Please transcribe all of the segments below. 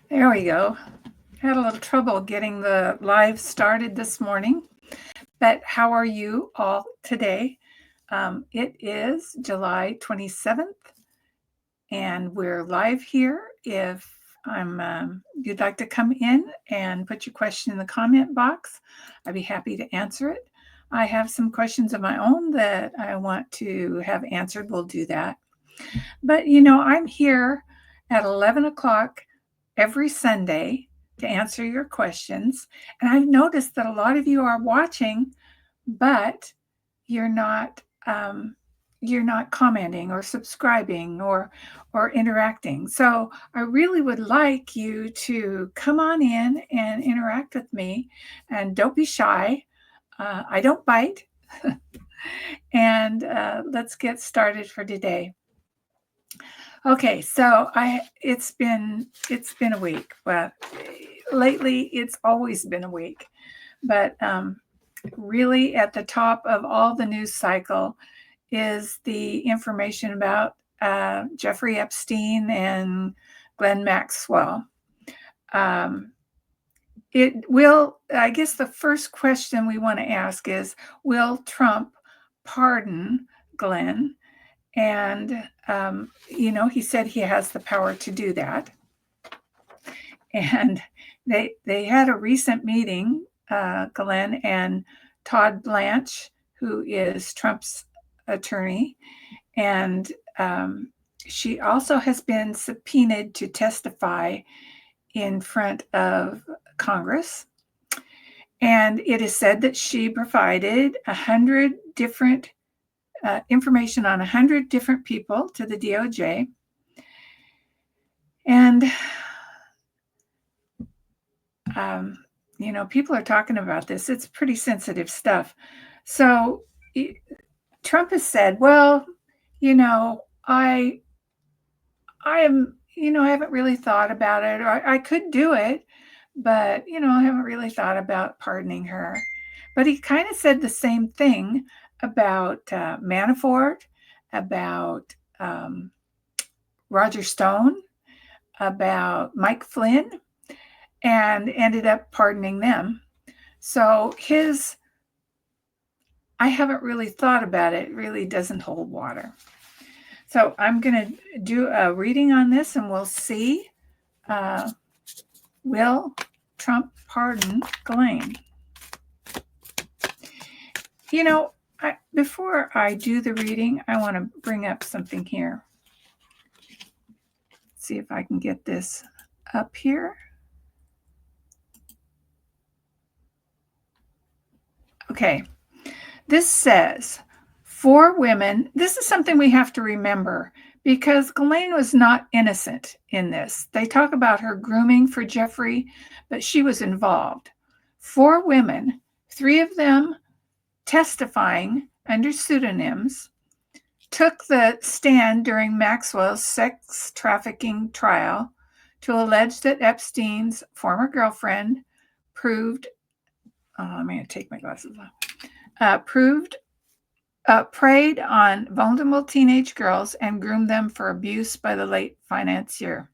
There we go. Had a little trouble getting the live started this morning, but how are you all today? It is July 27th, and we're live here. If you'd like to come in and put your question in the comment box, I'd be happy to answer it. I have some questions of my own that I want to have answered. We'll do that. But I'm here at 11 o'clock every Sunday to answer your questions. And I've noticed that a lot of you are watching, but you're not commenting or subscribing or interacting. So I really would like you to come on in and interact with me, and don't be shy. I don't bite. And let's get started for today. Okay, so it's been a week. Well, lately it's always been a week, but really at the top of all the news cycle is the information about Jeffrey Epstein and Ghislaine Maxwell. I guess the first question we want to ask is, will Trump pardon Ghislaine? And, he said he has the power to do that. And they had a recent meeting, Ghislaine and Todd Blanche, who is Trump's attorney. And she also has been subpoenaed to testify in front of Congress. And it is said that she provided 100 different information on 100 different people to the DOJ. And, people are talking about this. It's pretty sensitive stuff. So Trump has said, well, I am, I haven't really thought about it, or I could do it, but, I haven't really thought about pardoning her. But he kind of said the same thing about Manafort, about Roger Stone, about Mike Flynn, and ended up pardoning them. So I haven't really thought about it, really doesn't hold water. So I'm going to do a reading on this, and we'll see. Will Trump pardon Ghislaine? Before I do the reading, I want to bring up something here. Let's see if I can get this up here. Okay. This says, for women, this is something we have to remember, because Ghislaine was not innocent in this. They talk about her grooming for Jeffrey, but she was involved. 4 women, 3 of them testifying under pseudonyms, took the stand during Maxwell's sex trafficking trial to allege that Epstein's former girlfriend I'm going to take my glasses off. Preyed on vulnerable teenage girls and groomed them for abuse by the late financier.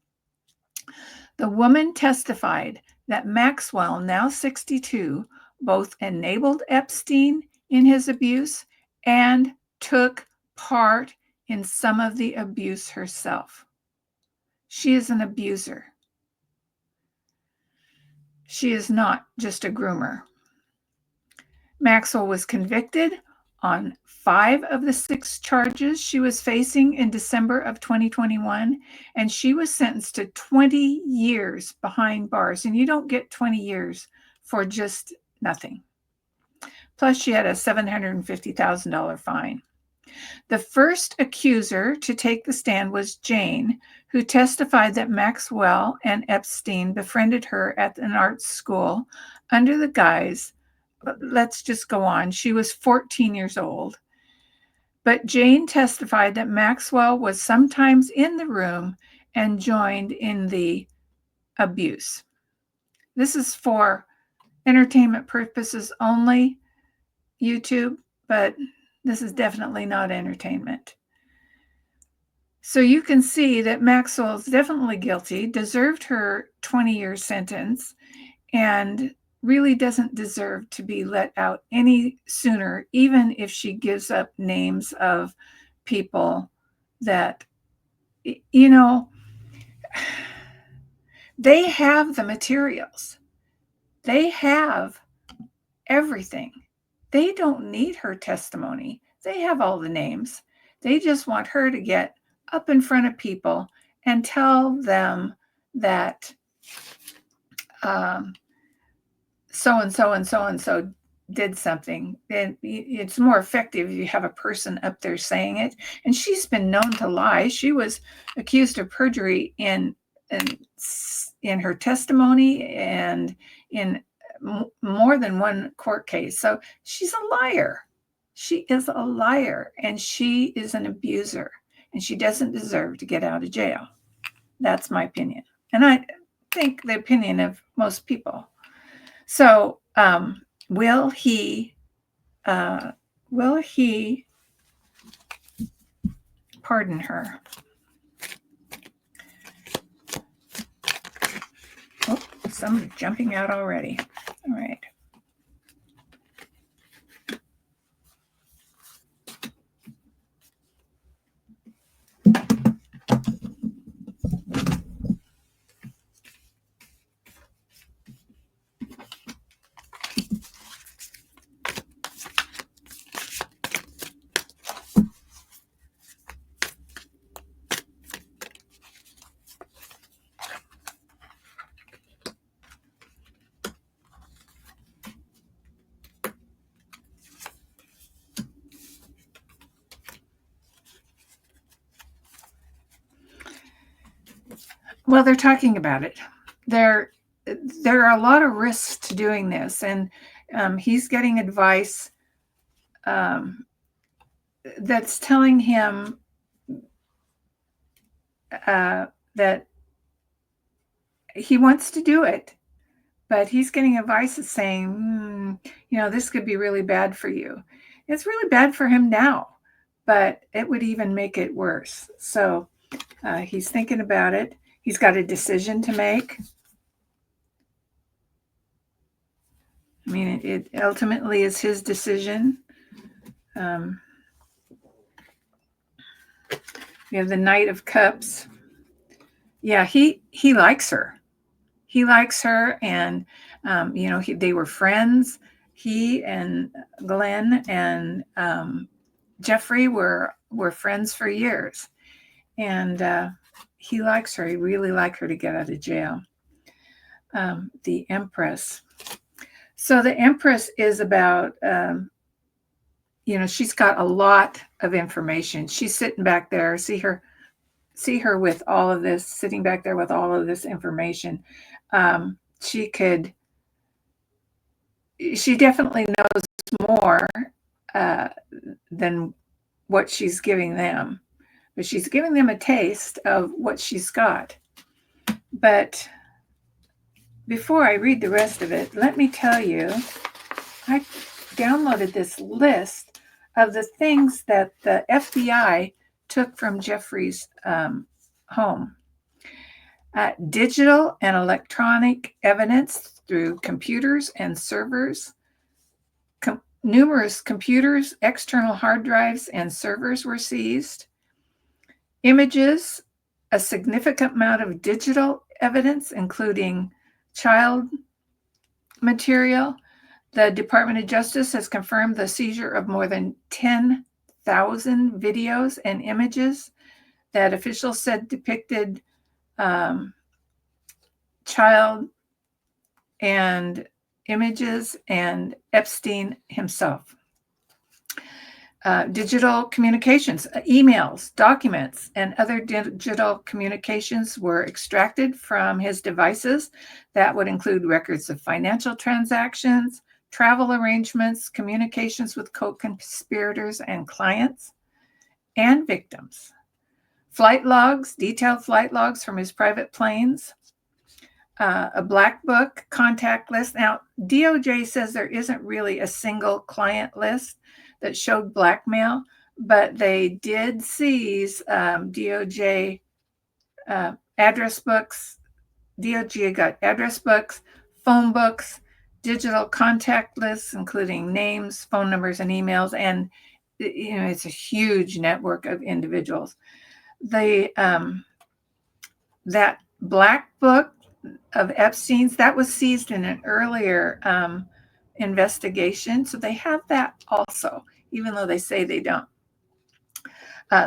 The woman testified that Maxwell, now 62, both enabled Epstein in his abuse and took part in some of the abuse herself. She is an abuser. She is not just a groomer. Maxwell was convicted on 5 of the 6 charges she was facing in December of 2021, and she was sentenced to 20 years behind bars. And you don't get 20 years for just nothing. Plus, she had a $750,000 fine. The first accuser to take the stand was Jane, who testified that Maxwell and Epstein befriended her at an art school under the guise, let's just go on, she was 14 years old. But Jane testified that Maxwell was sometimes in the room and joined in the abuse. This is for entertainment purposes only, YouTube, but this is definitely not entertainment. So you can see that Maxwell is definitely guilty, deserved her 20-year sentence, and really doesn't deserve to be let out any sooner, even if she gives up names of people that, you know, they have the materials. They have everything. They don't need her testimony. They have all the names. They just want her to get up in front of people and tell them that so and so and so and so did something. And it's more effective if you have a person up there saying it. And she's been known to lie. She was accused of perjury in her testimony and in more than one court case. So she's a liar. She is a liar, and she is an abuser, and she doesn't deserve to get out of jail. That's my opinion. And I think the opinion of most people. So, will he pardon her? Oh, somebody's jumping out already. All right. Well, they're talking about it. There are a lot of risks to doing this, and he's getting advice that's telling him that he wants to do it, but he's getting advice that's saying, this could be really bad for you. It's really bad for him now, but it would even make it worse. So he's thinking about it. He's got a decision to make. I mean, it ultimately is his decision. We have the Knight of Cups. Yeah, he likes her. He likes her, and they were friends. He and Glenn and Jeffrey were friends for years, and he likes her. He really liked her to get out of jail. The Empress. So the Empress is about, she's got a lot of information. She's sitting back there. See her with all of this, sitting back there with all of this information. She definitely knows more than what she's giving them, but she's giving them a taste of what she's got. But before I read the rest of it, let me tell you, I downloaded this list of the things that the FBI took from Jeffrey's home. Digital and electronic evidence through computers and servers. Numerous computers, external hard drives, and servers were seized. Images, a significant amount of digital evidence, including child material. The Department of Justice has confirmed the seizure of more than 10,000 videos and images that officials said depicted child and images and Epstein himself. Digital communications, emails, documents, and other digital communications were extracted from his devices. That would include records of financial transactions, travel arrangements, communications with co-conspirators and clients, and victims. Flight logs, detailed flight logs from his private planes, a black book, contact list. Now, DOJ says there isn't really a single client list that showed blackmail, but they did seize DOJ address books. DOJ got address books, phone books, digital contact lists, including names, phone numbers, and emails. And it's a huge network of individuals. That black book of Epstein's, that was seized in an earlier investigation. So they have that also, even though they say they don't.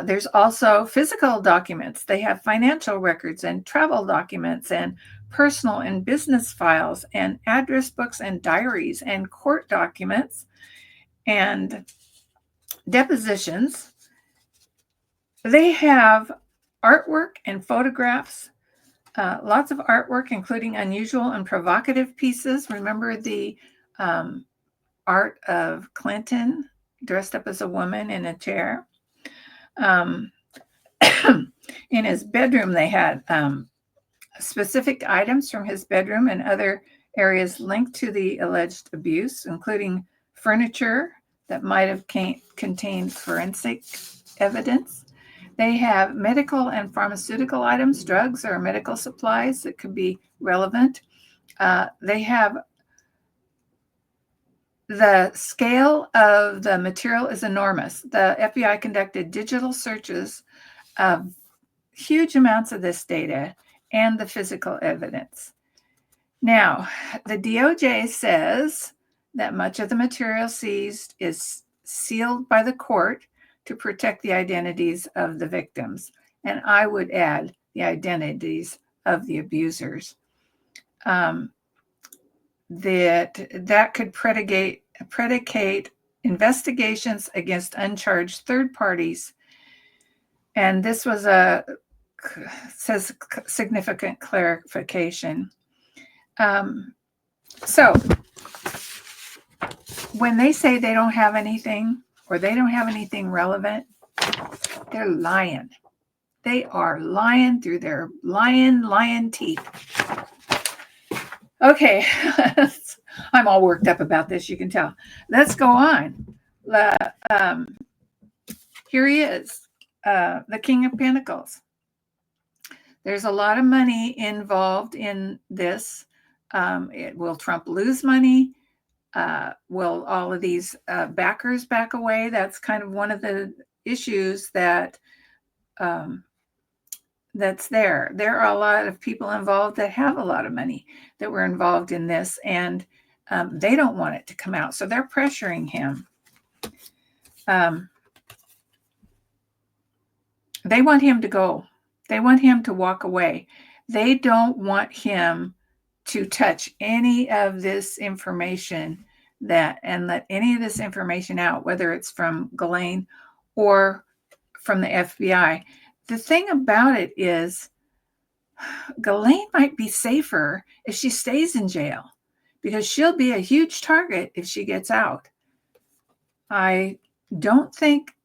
There's also physical documents. They have financial records and travel documents and personal and business files and address books and diaries and court documents and depositions. They have artwork and photographs, lots of artwork, including unusual and provocative pieces. Remember the art of Clinton dressed up as a woman in a chair? In his bedroom, they had specific items from his bedroom and other areas linked to the alleged abuse, including furniture that might have contained forensic evidence. They have medical and pharmaceutical items, drugs or medical supplies that could be relevant. They have the scale of the material is enormous. The FBI conducted digital searches of huge amounts of this data and the physical evidence. Now, the DOJ says that much of the material seized is sealed by the court to protect the identities of the victims. And I would add the identities of the abusers. That could predicate investigations against uncharged third parties. And this was says significant clarification. So when they say they don't have anything or they don't have anything relevant, they're lying. They are lying through their lion teeth. Okay, I'm all worked up about this, you can tell. Let's go on. Here he is, the King of Pentacles. There's a lot of money involved in this. Will Trump lose money? Will all of these backers back away? That's kind of one of the issues that's there. There are a lot of people involved that have a lot of money that were involved in this, and they don't want it to come out. So they're pressuring him. They want him to go. They want him to walk away. They don't want him to touch any of this information and let any of this information out, whether it's from Ghislaine or from the FBI. The thing about it is Ghislaine might be safer if she stays in jail because she'll be a huge target if she gets out. I don't think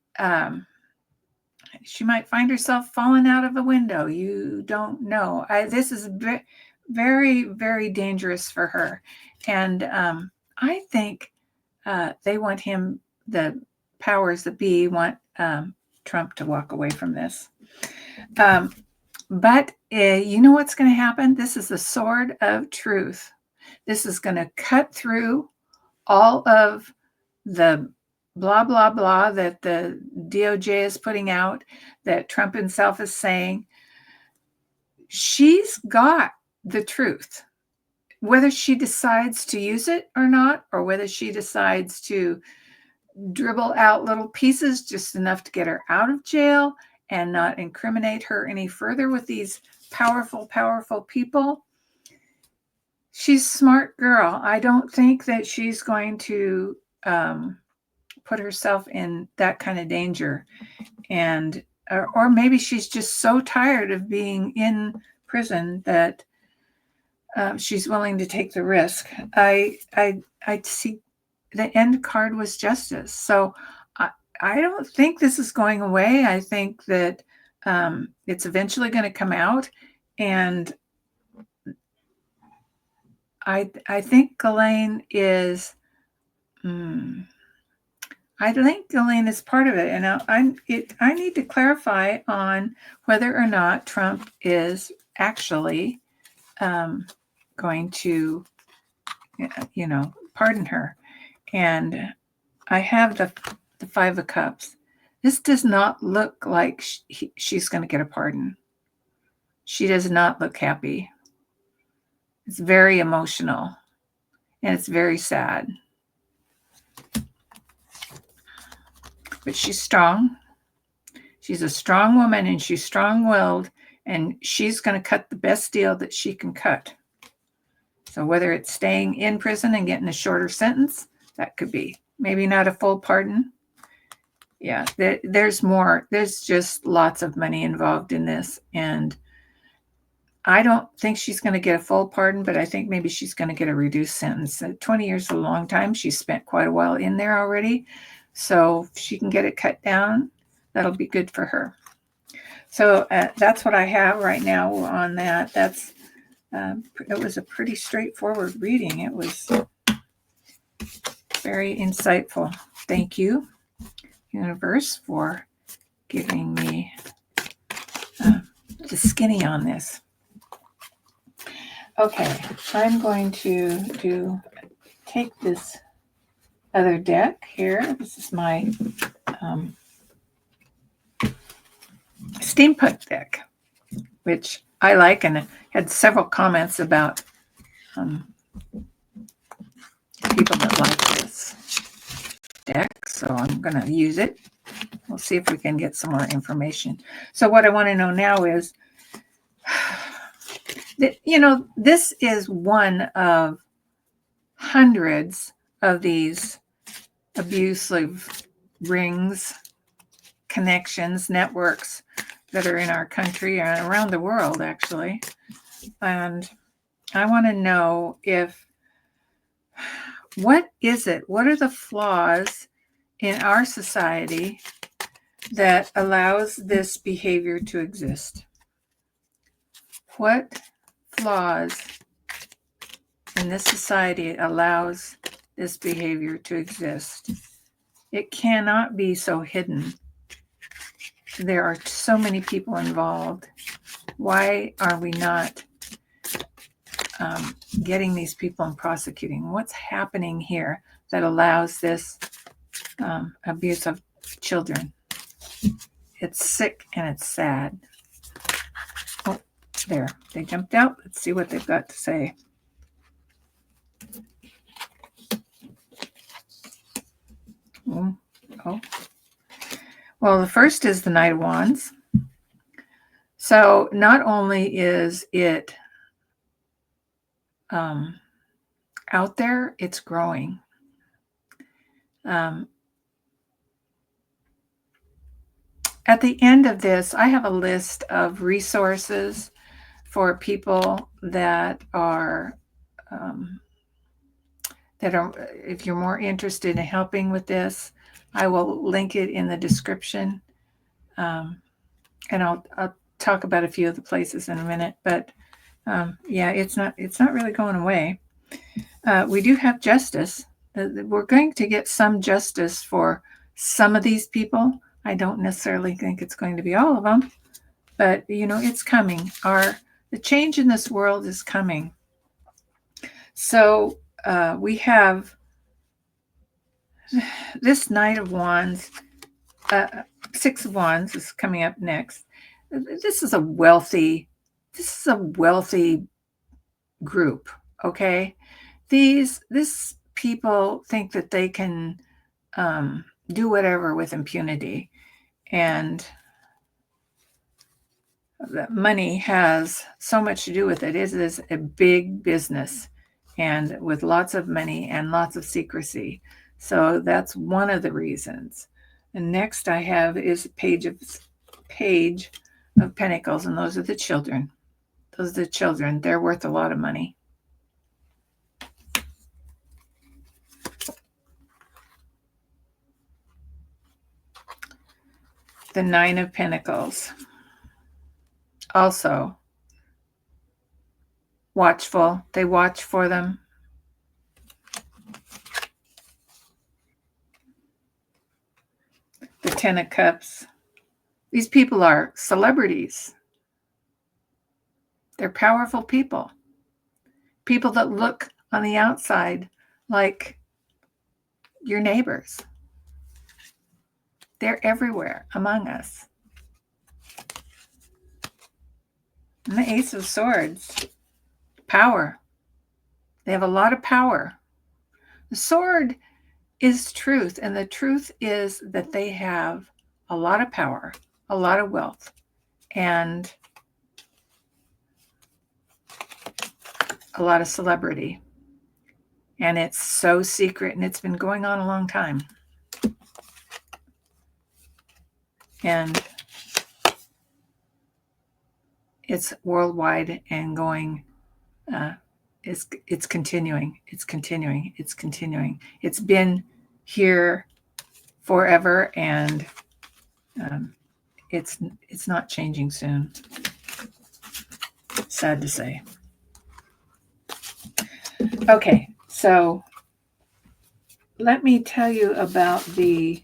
she might find herself falling out of a window. You don't know. This is very, very dangerous for her. And I think they want him, the powers that be, want Trump to walk away from this. But you know what's going to happen? This is the sword of truth. This is going to cut through all of the blah, blah, blah that the DOJ is putting out, that Trump himself is saying. She's got the truth. Whether she decides to use it or not, or whether she decides to dribble out little pieces just enough to get her out of jail and not incriminate her any further with these powerful, powerful people. She's a smart girl. I don't think that she's going to put herself in that kind of danger. And or maybe she's just so tired of being in prison that she's willing to take the risk. I see the end card was justice. So I don't think this is going away. I think that it's eventually going to come out. And I think Ghislaine is, I think Ghislaine is part of it, and I need to clarify on whether or not Trump is actually going to, pardon her. And I have the Five of Cups. This does not look like she's going to get a pardon. She does not look happy. It's very emotional, and it's very sad. But she's strong. She's a strong woman, and she's strong-willed, and she's going to cut the best deal that she can cut. So whether it's staying in prison and getting a shorter sentence, that could be. Maybe not a full pardon. Yeah, there's more. There's just lots of money involved in this, and I don't think she's going to get a full pardon, but I think maybe she's going to get a reduced sentence. 20 years is a long time. She's spent quite a while in there already. So if she can get it cut down, that'll be good for her. So that's what I have right now on that. It was a pretty straightforward reading. It was very insightful. Thank you, universe, for giving me the skinny on this. Okay, I'm going to take this other deck here. This is my steampunk deck, which I like, and I had several comments about people that like this deck, so I'm going to use it. We'll see if we can get some more information. So what I want to know now is, this is one of hundreds of these abusive rings, connections, networks that are in our country and around the world, actually. And I want to know what is it? What are the flaws in our society that allows this behavior to exist? What flaws in this society allows this behavior to exist? It cannot be so hidden. There are so many people involved. Why are we not getting these people and prosecuting? What's happening here that allows this abuse of children? It's sick and it's sad. Oh, there. They jumped out. Let's see what they've got to say. Oh. Well, the first is the Knight of Wands. So not only is it out there, it's growing. At the end of this, I have a list of resources for people that are, if you're more interested in helping with this, I will link it in the description. And I'll talk about a few of the places in a minute, but yeah, it's not really going away. We do have justice. We're going to get some justice for some of these people. I don't necessarily think it's going to be all of them, but it's coming. The change in this world is coming. So we have this Knight of Wands, Six of Wands is coming up next. This is a wealthy group. Okay, this people think that they can do whatever with impunity, and money has so much to do with it. It is a big business, and with lots of money and lots of secrecy. So that's one of the reasons. And next I have is Page of Pentacles, and those are the children. Those are the children. They're worth a lot of money. The Nine of Pentacles. Also watchful. They watch for them. Ten of Cups. These people are celebrities. They're powerful people. People that look on the outside like your neighbors. They're everywhere among us. And the Ace of Swords. Power. They have a lot of power. The sword is truth, and the truth is that they have a lot of power, a lot of wealth, and a lot of celebrity. And it's so secret, and it's been going on a long time. And it's worldwide and going, it's continuing. It's been here forever, and it's not changing soon. Sad to say. Okay, so let me tell you about the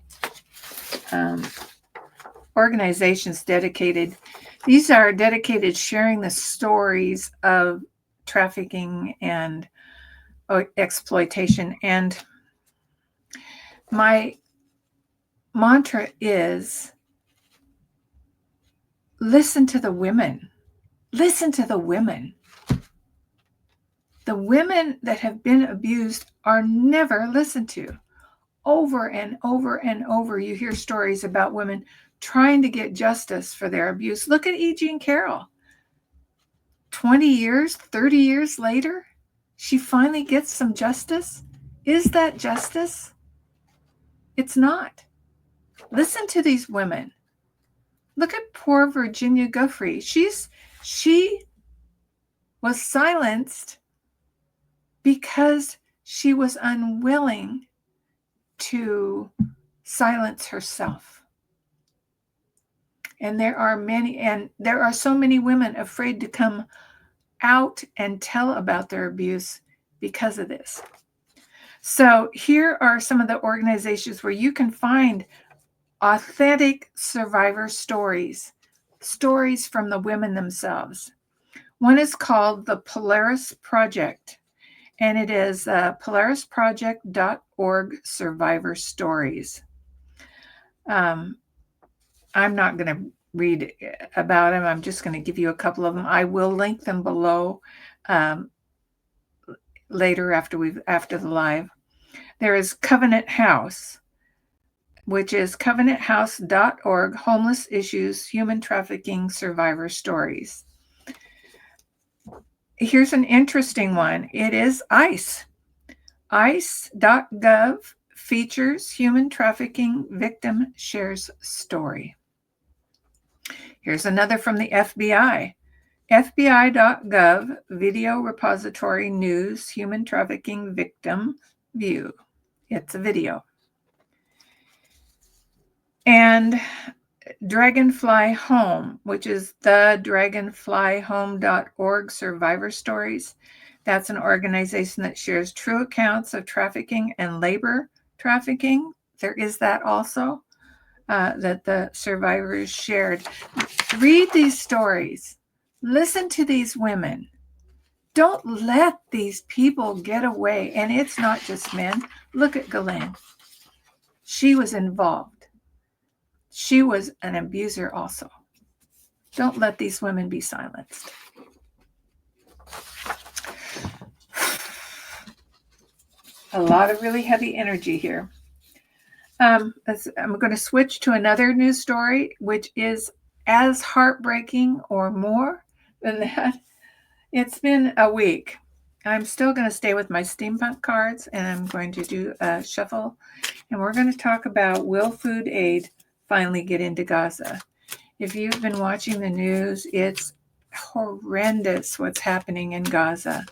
organizations dedicated. These are dedicated sharing the stories of trafficking and exploitation. And my mantra is listen to the women. Listen to the women. The women that have been abused are never listened to. Over and over and over, you hear stories about women trying to get justice for their abuse. Look at E. Jean Carroll. 20 years, 30 years later, she finally gets some justice. Is that justice? It's not. Listen to these women. Look at poor Virginia Giuffre. She was silenced because she was unwilling to silence herself. And there are so many women afraid to come out and tell about their abuse because of this. So here are some of the organizations where you can find authentic survivor stories from the women themselves. One is called the Polaris Project, and it is polarisproject.org survivor stories. I'm not going to read about them. I'm just going to give you a couple of them. I will link them below later after the live. There is Covenant House, which is covenanthouse.org, homeless issues, human trafficking survivor stories. Here's an interesting one. It is ICE. ICE.gov features human trafficking victim shares story. Here's another from the FBI. FBI.gov video repository news human trafficking victim view. It's a video. And Dragonfly Home, which is the dragonflyhome.org survivor stories. That's an organization that shares true accounts of trafficking and labor trafficking. There is that also that the survivors shared. Read these stories. Listen to these women. Don't let these people get away. And it's not just men. Look at Ghislaine. She was involved. She was an abuser also. Don't let these women be silenced. A lot of really heavy energy here. I'm going to switch to another news story, which is as heartbreaking or more than that. It's been a week. I'm still going to stay with my steampunk cards, and I'm going to do a shuffle. And we're going to talk about, will food aid finally get into Gaza? If you've been watching the news, it's horrendous what's happening in Gaza.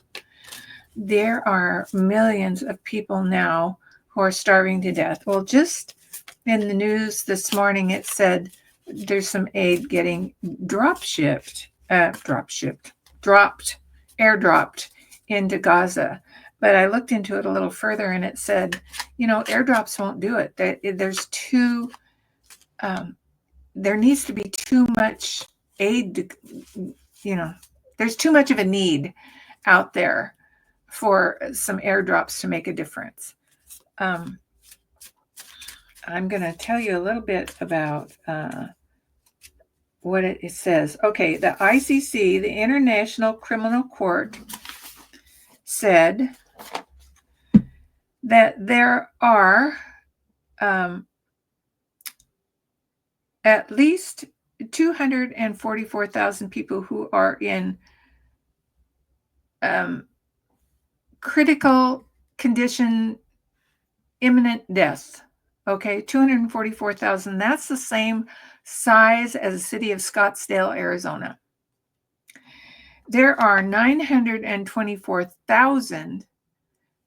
There are millions of people now who are starving to death. Well, just in the news this morning, it said there's some aid getting airdropped into Gaza. But I looked into it a little further, and it said, airdrops won't do it. There's too there needs to be too much aid. There's too much of a need out there for some airdrops to make a difference. I'm going to tell you a little bit about what it says. Okay, the ICC, the International Criminal Court, said that there are at least 244,000 people who are in critical condition, imminent death. Okay, 244,000. That's the same size as the city of Scottsdale, Arizona. There are 924,000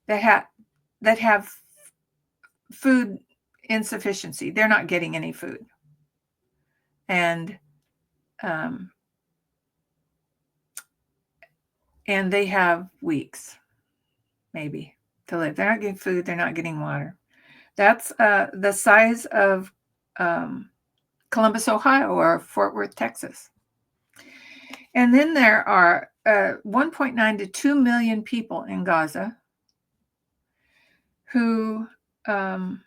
that have food insufficiency. They're not getting any food. And they have weeks, maybe, to live. They're not getting food. They're not getting water. That's the size of Columbus, Ohio, or Fort Worth, Texas. And then there are 1.9 to 2 million people in Gaza who are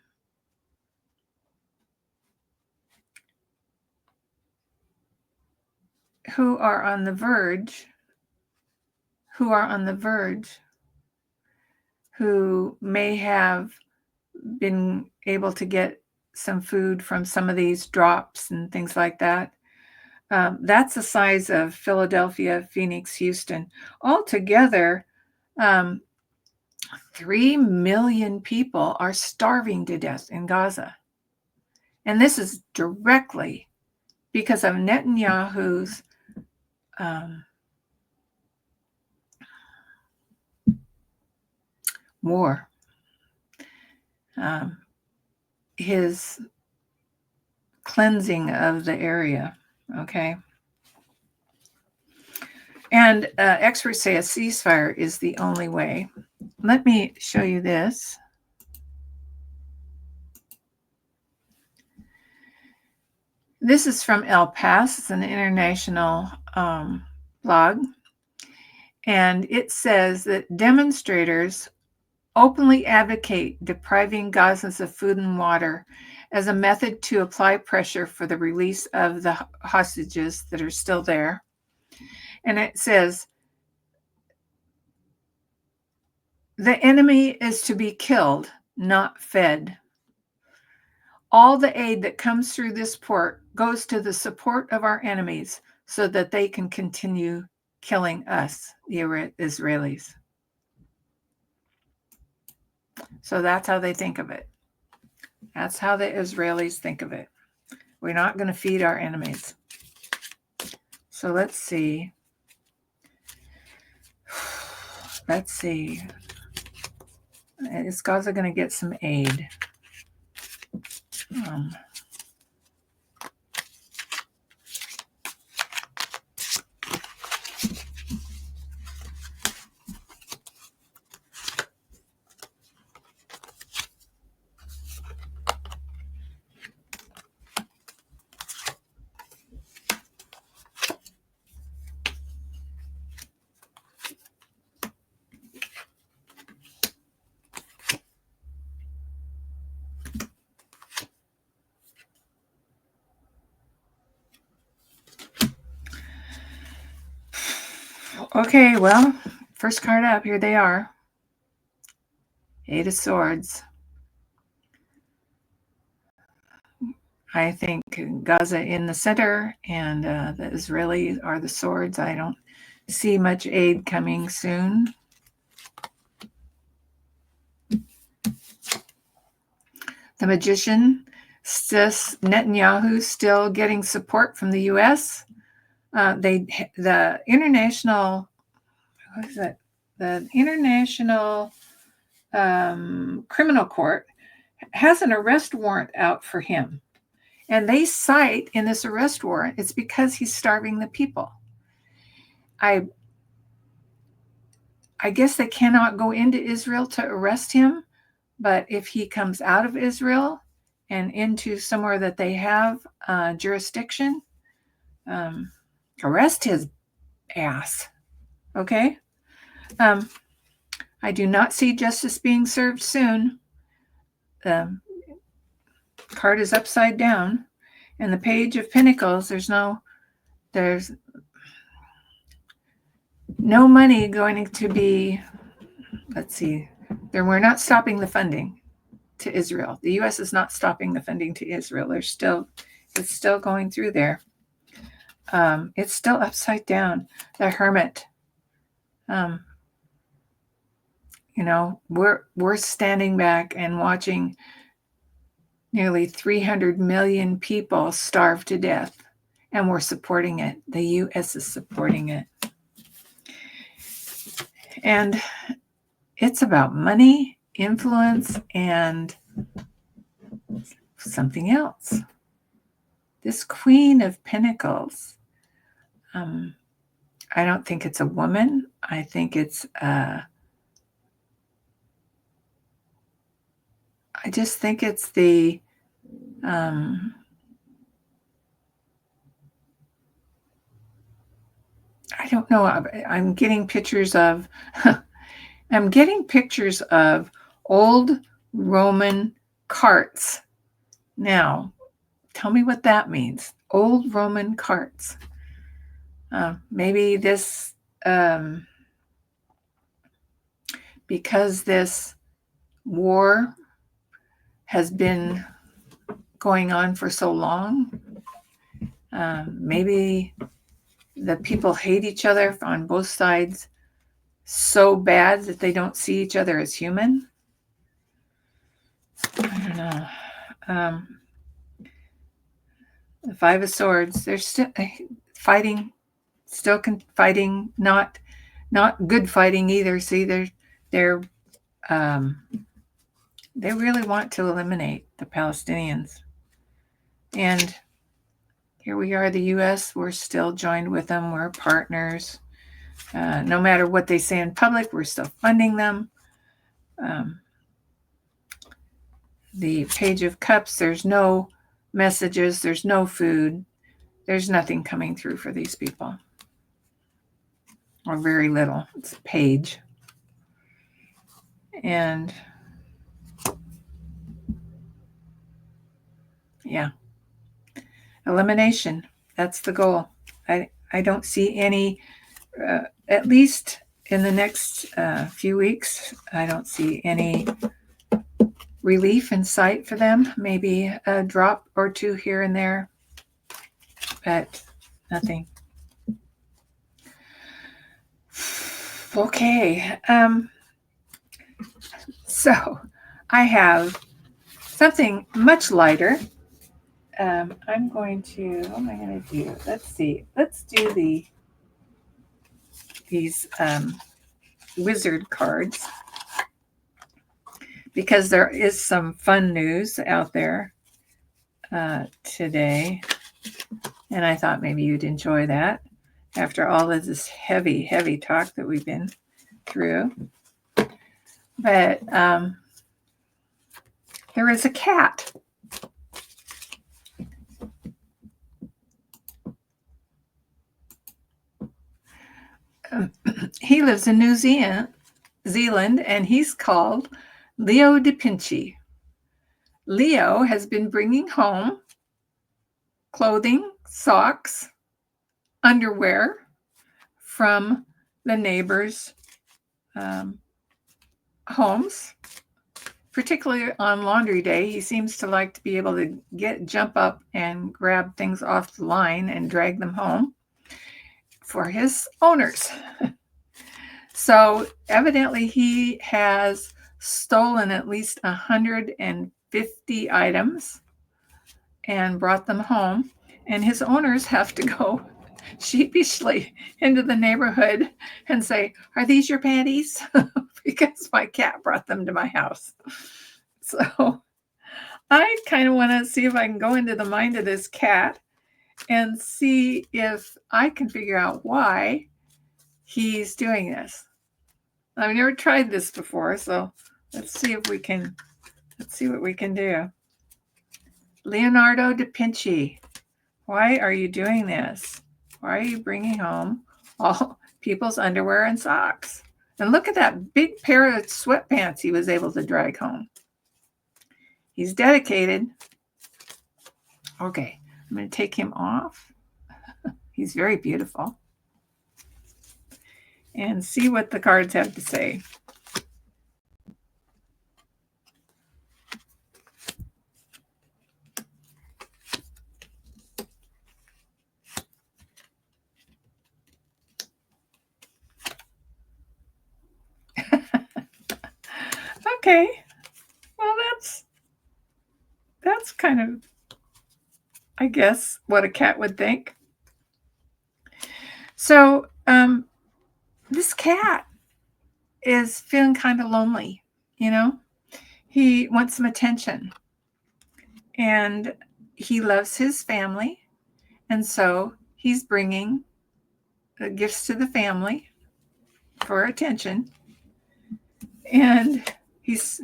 on the verge, who may have been able to get some food from some of these drops and things like that. That's the size of Philadelphia, Phoenix, Houston. Altogether, 3 million people are starving to death in Gaza. And this is directly because of Netanyahu's war. His cleansing of the area, okay? And experts say a ceasefire is the only way. Let me show you this. This is from El Paso. It's an international blog. And it says that demonstrators openly advocate depriving Gazans of food and water as a method to apply pressure for the release of the hostages that are still there. And it says, the enemy is to be killed, not fed. All the aid that comes through this port goes to the support of our enemies so that they can continue killing us, the Israelis. So that's how they think of it. That's how the Israelis think of it. We're not going to feed our enemies. So let's see. Is Gaza going to get some aid? Okay, well, first card up, here they are. 8 of Swords. I think Gaza in the center and the Israelis are the swords. I don't see much aid coming soon. The Magician says Netanyahu still getting support from the U.S. The International, what is it? The International Criminal Court has an arrest warrant out for him. And they cite in this arrest warrant, it's because he's starving the people. I guess they cannot go into Israel to arrest him, but if he comes out of Israel and into somewhere that they have jurisdiction, arrest his ass. Okay? I do not see justice being served soon. The card is upside down. And the Page of Pentacles, there's no money going to be, let's see, we're not stopping the funding to Israel. The U.S. is not stopping the funding to Israel. It's still going through there. It's still upside down. The Hermit. We're standing back and watching nearly 300 million people starve to death, and we're supporting it. The U.S. is supporting it. And it's about money, influence, and something else. This Queen of Pentacles, I don't think it's a woman. I think it's I just think it's the I don't know. I'm getting pictures of old Roman carts. Now, tell me what that means. Old Roman carts. Maybe this, because this war has been going on for so long, maybe the people hate each other on both sides so bad that they don't see each other as human. I don't know. The Five of Swords, they're still fighting, fighting, not good fighting either. See, they really want to eliminate the Palestinians. And here we are, the U.S., we're still joined with them. We're partners. No matter what they say in public, we're still funding them. The Page of Cups, there's no messages, there's no food, there's nothing coming through for these people. Or very little. It's a page. And yeah. Elimination. That's the goal. I don't see any, at least in the next few weeks, I don't see any relief in sight for them. Maybe a drop or two here and there, but nothing. Okay. So I have something much lighter. I'm going to, what am I going to do? Let's see. Let's do these wizard cards, because there is some fun news out there today. And I thought maybe you'd enjoy that after all of this heavy, heavy talk that we've been through. But there is a cat. He lives in New Zealand, and he's called Leo da Pinchy. Leo has been bringing home clothing, socks, underwear from the neighbors' homes, particularly on laundry day. He seems to like to be able to jump up and grab things off the line and drag them home for his owners. So evidently he has stolen at least 150 items and brought them home, and his owners have to go sheepishly into the neighborhood and say, "Are these your panties?" Because my cat brought them to my house. So I kind of want to see if I can go into the mind of this cat and see if I can figure out why he's doing this. I've never tried this before, so let's see what we can do. Leonardo da Pinchy, why are you doing this? Why are you bringing home all people's underwear and socks? And look at that big pair of sweatpants he was able to drag home. He's dedicated. Okay, I'm going to take him off. He's very beautiful. And see what the cards have to say. Okay, well, that's kind of, I guess, what a cat would think. So this cat is feeling kind of lonely, you know? He wants some attention, and he loves his family, and so he's bringing gifts to the family for attention, and he's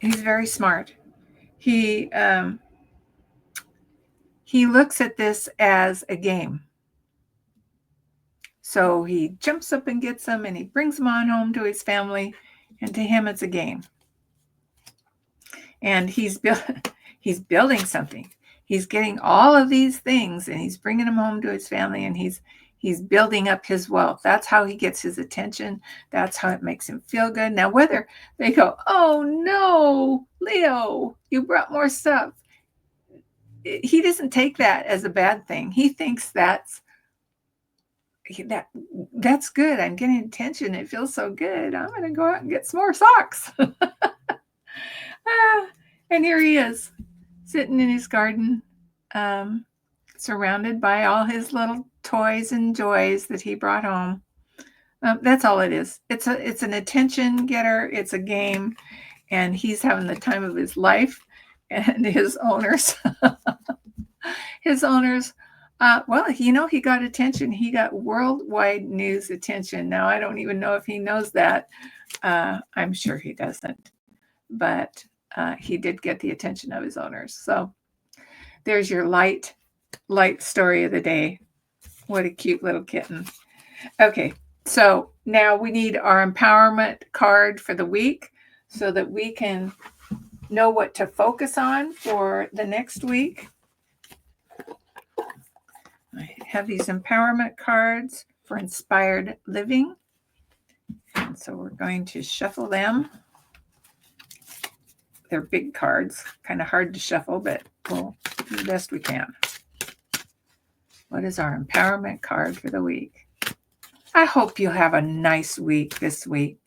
very smart. He looks at this as a game. So he jumps up and gets them, and he brings them on home to his family, and to him it's a game. And he's building something. He's getting all of these things, and he's bringing them home to his family, and he's building up his wealth. That's how he gets his attention. That's how it makes him feel good. Now, whether they go, "Oh no, Leo, you brought more stuff," he doesn't take that as a bad thing. He thinks that's good. I'm getting attention. It feels so good. I'm going to go out and get some more socks. And here he is, sitting in his garden, surrounded by all his little toys and joys that he brought home. That's all it is. It's an attention getter. It's a game, and he's having the time of his life. And his owners, well, he got attention. He got worldwide news attention. Now, I don't even know if he knows that. I'm sure he doesn't. But he did get the attention of his owners. So there's your light story of the day. What a cute little kitten. Okay, so now we need our empowerment card for the week so that we can know what to focus on for the next week. I have these empowerment cards for inspired living. And so we're going to shuffle them. They're big cards, kind of hard to shuffle, but we'll do the best we can. What is our empowerment card for the week? I hope you have a nice week this week.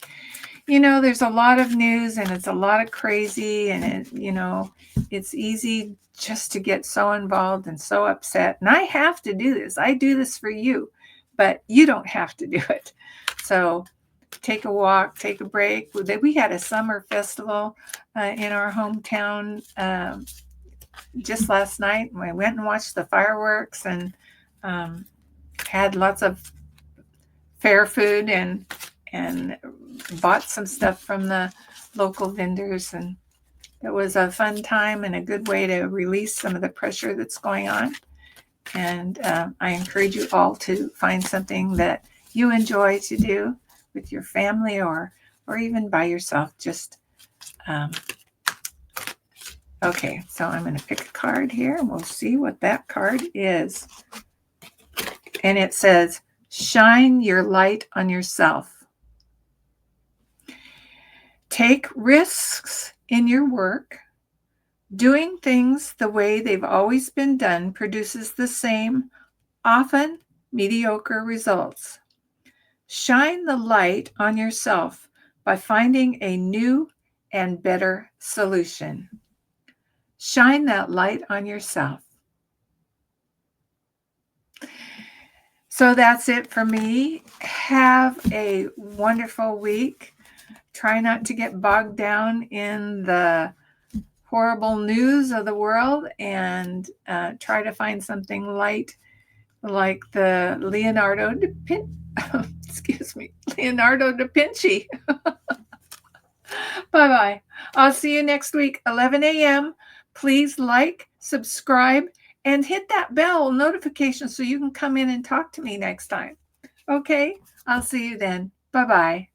There's a lot of news, and it's a lot of crazy, and it's easy just to get so involved and so upset. And I have to do this. I do this for you, but you don't have to do it. So take a walk, take a break. We had a summer festival in our hometown just last night. I went and watched the fireworks and had lots of fair food and bought some stuff from the local vendors, and it was a fun time and a good way to release some of the pressure that's going on. And I encourage you all to find something that you enjoy to do with your family or even by yourself. Just okay, so I'm going to pick a card here, and we'll see what that card is. And it says, "Shine your light on yourself. Take risks in your work. Doing things the way they've always been done produces the same, often mediocre results. Shine the light on yourself by finding a new and better solution." Shine that light on yourself. So that's it for me. Have a wonderful week. Try not to get bogged down in the horrible news of the world, and try to find something light like the Leonardo da Pinchy. Bye-bye. I'll see you next week, 11 a.m. Please like, subscribe, and hit that bell notification so you can come in and talk to me next time. Okay, I'll see you then. Bye-bye.